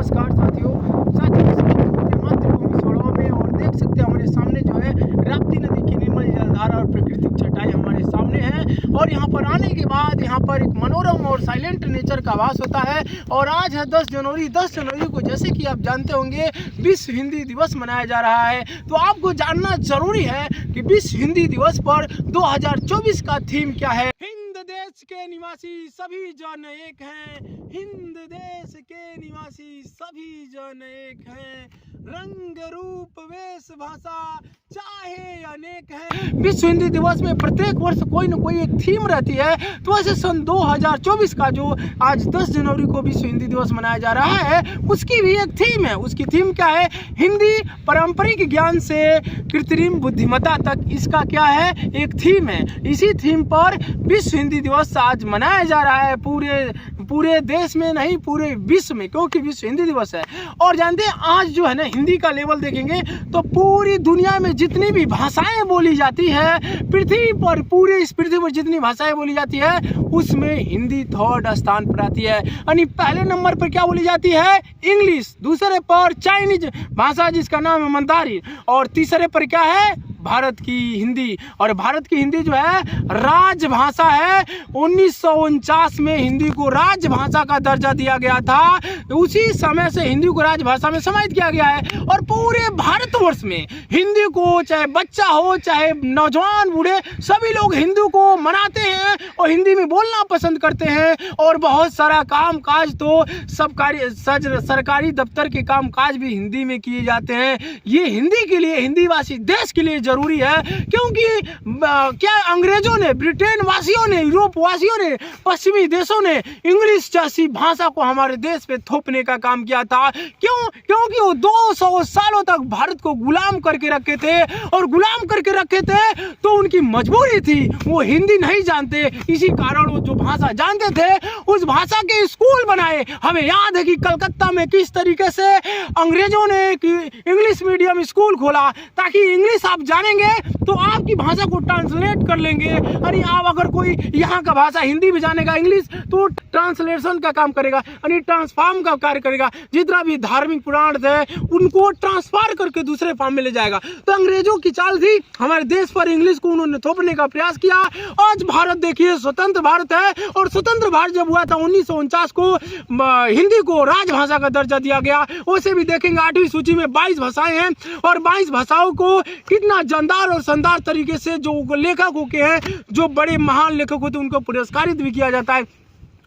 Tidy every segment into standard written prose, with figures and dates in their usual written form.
नमस्कार साथियों अपने मातृभूमि सोड़वा में। और देख सकते हैं हमारे सामने जो है राप्ती नदी की निर्मल जलधारा और प्राकृतिक छटाई हमारे सामने है। और यहाँ पर आने के बाद यहाँ पर एक मनोरम और साइलेंट नेचर का आभास होता है। और आज है 10 जनवरी। 10 जनवरी को जैसे कि आप जानते होंगे विश्व हिंदी दिवस मनाया जा रहा है। तो आपको जानना जरूरी है कि विश्व हिंदी दिवस पर 2024 का थीम क्या है। हिंद देश के निवासी सभी जन एक हैं। हिंद देश के निवासी सभी जन एक हैं। रंग रूप वेश भाषा चाहे अनेक हैं। विश्व हिंदी दिवस में प्रत्येक वर्ष कोई न कोई एक थीम रहती है। तो ऐसे सन 2024 का जो आज 10 जनवरी को विश्व हिंदी दिवस मनाया जा रहा है उसकी भी एक थीम है। उसकी थीम क्या है? हिंदी पारंपरिक ज्ञान से कृत्रिम बुद्धिमत्ता तक, इसका क्या है? एक थीम है। इसी थीम पर विश्व हिंदी दिवस आज मनाया जा रहा है पूरे देश में नहीं, पूरे विश्व में, क्योंकि विश्व हिंदी दिवस है। और जानते हैं आज जो है ना हिंदी का लेवल देखेंगे तो पूरी दुनिया में जितनी भी भाषाएं बोली जाती है पृथ्वी पर, पूरे इस पृथ्वी पर जितनी भाषाएं बोली जाती है उसमें हिंदी थर्ड स्थान पर आती है। यानी पहले नंबर पर क्या बोली जाती है? इंग्लिश, दूसरे पर चाइनीज भाषा जिसका नाम है मंदारिन, और तीसरे पर क्या है? भारत की हिंदी। और भारत की हिंदी जो है राजभाषा है। 1949 में हिंदी को राजभाषा का दर्जा दिया गया था। उसी समय से हिंदी को राजभाषा में समाहित किया गया है। और पूरे भारतवर्ष में हिंदी को, चाहे बच्चा हो चाहे नौजवान बूढ़े, सभी लोग हिंदी को मनाते हैं और हिंदी में बोलना पसंद करते हैं। और बहुत सारा काम काज तो सरकारी दफ्तर के काम काज भी हिंदी में किए जाते हैं। ये हिंदी के लिए, हिंदी भाषी देश के लिए जरूरी है। क्योंकि क्या अंग्रेजों ने, ब्रिटेन वासियों ने, यूरोप वासियों ने, पश्चिमी देशों ने इंग्लिश जैसी भाषा को हमारे देश पे थोपने का काम किया था। क्यों? क्योंकि वो 200 सालों तक भारत को गुलाम करके रखे थे। और गुलाम करके रखे थे तो उनकी मजबूरी थी, वो हिंदी नहीं जानते। इसी कारण वो जो भाषा जानते थे उस भाषा के स्कूल बनाए। हमें याद है कि कलकत्ता में किस तरीके से अंग्रेजों ने इंग्लिश मीडियम स्कूल खोला, ताकि इंग्लिश आप जानेंगे तो आपकी भाषा को ट्रांसलेट कर लेंगे। यानी आप अगर कोई यहाँ का भाषा हिंदी भी जानेगा इंग्लिश तो ट्रांसलेशन का काम करेगा, यानी ट्रांसफॉर्म का कार्य करेगा। जितना भी धार्मिक पुराण थे उनको ट्रांसफर करके दूसरे फॉर्म में ले जाएगा। तो अंग्रेजों की चाल थी, हमारे देश पर इंग्लिश को उन्होंने थोपने का प्रयास किया। आज भारत देखिए स्वतंत्र भारत है। और स्वतंत्र भारत जब हुआ था 1949 को हिंदी को राजभाषा का दर्जा दिया गया। वैसे भी देखेंगे 8वीं सूची में 22 भाषाएं हैं। और 22 भाषाओं को कितना जानदार और शानदार तरीके से जो लेखकों के हैं, जो बड़े महान लेखक होते हैं, उनको पुरस्कारित भी किया जाता है।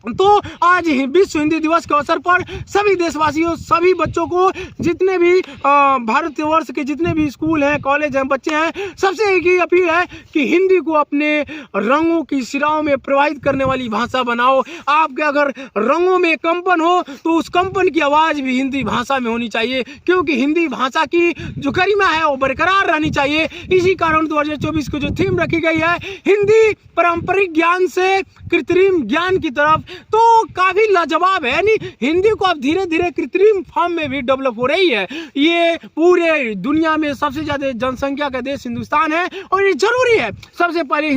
तो आज विश्व हिंदी दिवस के अवसर पर सभी देशवासियों, सभी बच्चों को, जितने भी भारतवर्ष के जितने भी स्कूल हैं, कॉलेज हैं, बच्चे हैं, सबसे एक ही अपील है कि हिंदी को अपने रंगों की सिराओं में प्रवाहित करने वाली भाषा बनाओ। आपके अगर रंगों में कंपन हो तो उस कंपन की आवाज़ भी हिंदी भाषा में होनी चाहिए, क्योंकि हिंदी भाषा की जो गरिमा है वो बरकरार रहनी चाहिए। इसी कारण 2024 को जो थीम रखी गई है हिंदी पारंपरिक ज्ञान से कृत्रिम ज्ञान की तरफ, तो काफी लाजवाब है। यानी हिंदी को अब धीरे धीरे कृत्रिम फॉर्म में भी डेवलप हो रही है। ये पूरे दुनिया में सबसे ज्यादा जनसंख्या का देश हिंदुस्तान है और ये जरूरी है। सबसे पहले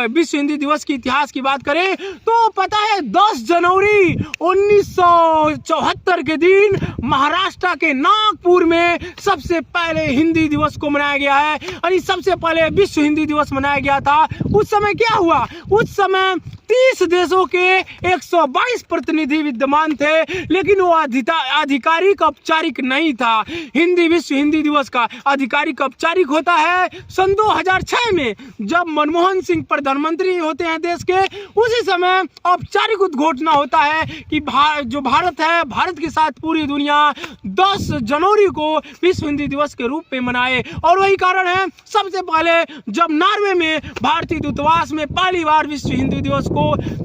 विश्व हिंदी दिवस की इतिहास की बात करें तो पता है 10 जनवरी 1974 के दिन महाराष्ट्र के नागपुर में सबसे पहले हिंदी दिवस को मनाया गया है। यानी सबसे पहले विश्व हिंदी दिवस मनाया गया था। उस समय क्या हुआ? उस समय 30 देशों के 122 प्रतिनिधि विद्यमान थे, लेकिन वो आधिकारिक औपचारिक नहीं था। विश्व हिंदी दिवस का आधिकारिक औपचारिक होता है सन 2006 में, जब मनमोहन सिंह प्रधानमंत्री होते हैं देश के। उसी समय औपचारिक उद्घोषणा होता है कि जो भारत है, भारत के साथ पूरी दुनिया 10 जनवरी को विश्व हिंदी दिवस के रूप में मनाए। और वही कारण है सबसे पहले जब नॉर्वे में भारतीय दूतावास में पहली बार विश्व हिंदी दिवस को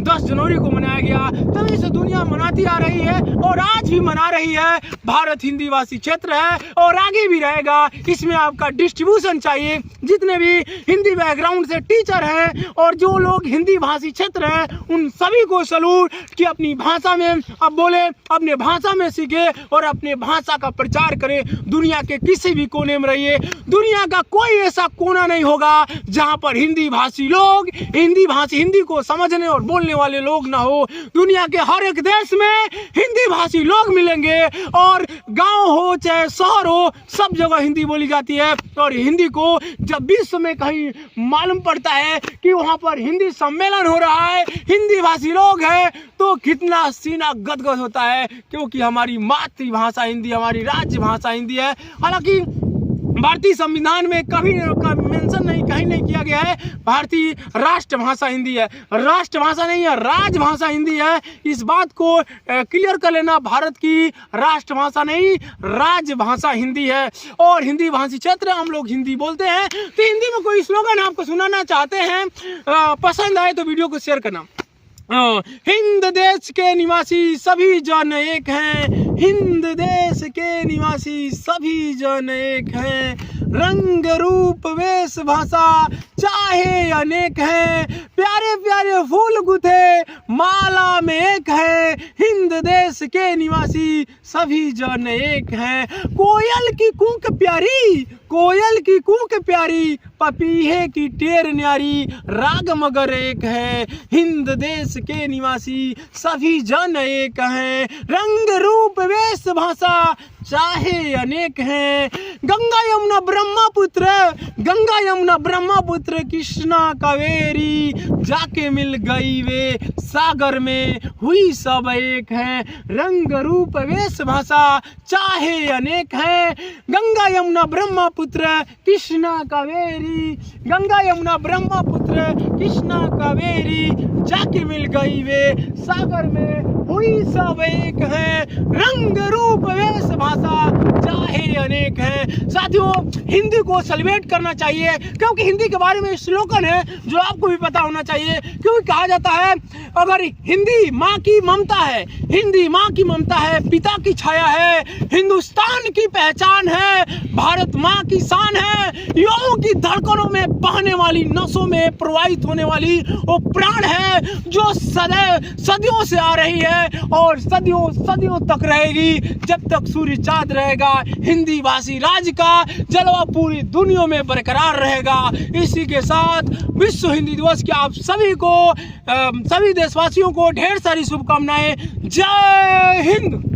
10 जनवरी को मनाया गया, तभी से दुनिया मनाती आ रही है और आज भी मना रही है। भारत हिंदी भाषी क्षेत्र है और आगे भी रहेगा। इसमें आपका डिस्ट्रीब्यूशन चाहिए। जितने भी हिंदी बैकग्राउंड से टीचर हैं और जो लोग हिंदी भाषी क्षेत्र हैं उन सभी को सलूट कि अपनी भाषा में अब बोले, अपने भाषा में सीखे और अपने भाषा का प्रचार करें। दुनिया के किसी भी कोने में रहिए, दुनिया का कोई ऐसा कोना नहीं होगा जहां पर हिंदी भाषी लोग हिंदी को समझने चलने और बोलने वाले लोग ना हो। दुनिया के हर एक देश में हिंदी भाषी लोग मिलेंगे और गांव हो चाहे शहर हो, सब जगह हिंदी बोली जाती है। और हिंदी को जब विश्व में कहीं मालूम पड़ता है कि वहाँ पर हिंदी सम्मेलन हो रहा है, हिंदी भाषी लोग हैं, तो कितना सीना गदगद होता है, क्योंकि हमारी मातृभाषा हिंदी, हमारी राज्य भाषा हिंदी है। हालांकि भारतीय संविधान में कभी मेंशन नहीं, कहीं नहीं किया गया है भारतीय राष्ट्रभाषा हिंदी है। राष्ट्रभाषा नहीं है, राजभाषा हिंदी है। इस बात को क्लियर कर लेना, भारत की राष्ट्रभाषा नहीं, राजभाषा हिंदी है। और हिंदी भाषी क्षेत्र हम लोग हिंदी बोलते हैं। तो हिंदी में कोई स्लोगन आपको सुनाना चाहते हैं, पसंद आए तो वीडियो को शेयर करना। हिंद देश के निवासी सभी जन एक हैं, हिंद देश के निवासी सभी जन एक हैं, रंग रूप वेश भाषा चाहे अनेक हैं, प्यारे प्यारे फूल गुथे माला में एक है, हिंद देश के निवासी सभी जन एक हैं। कोयल की कूक प्यारी, कोयल की कूक प्यारी, पपीहे की टेर न्यारी, राग मगर एक है, हिंद देश के निवासी सभी जन एक हैं, रंग रूप वेश भाषा चाहे अनेक हैं। गंगा यमुना ब्रह्मपुत्र, गंगा यमुना ब्रह्मपुत्र, कृष्णा कावेरी, जाके मिल गई वे सागर में, हुई सब एक हैं, रंग रूप वेश भाषा चाहे अनेक हैं। गंगा यमुना ब्रह्मपुत्र कृष्णा कावेरी, गंगा यमुना ब्रह्मपुत्र कृष्णा कावेरी, जाके मिल गई वे सागर में, हुई सब एक है, रंग रूप वेश भाषा चाहे अनेक है। साथियों, हिंदी को सेलिब्रेट करना चाहिए, क्योंकि हिंदी के बारे में स्लोगन है जो आपको भी पता होना चाहिए। क्योंकि कहा जाता है अगर हिंदी माँ की ममता है, हिंदी माँ की ममता है, पिता की छाया है, हिंदुस्तान की पहचान है, भारत माँ की शान है, युवाओं की धड़कनों में बहने वाली, नसों में प्रवाहित होने वाली वो प्राण है जो सदैव सदियों से आ रही है और सदियों सदियों तक रहेगी। जब तक सूर्य चाँद रहेगा, हिंदी भाषी राज्य का जलवा पूरी दुनिया में बरकरार रहेगा। इसी के साथ विश्व हिंदी दिवस की आप सभी को, सभी देशवासियों को ढेर सारी शुभकामनाएं। जय हिंद।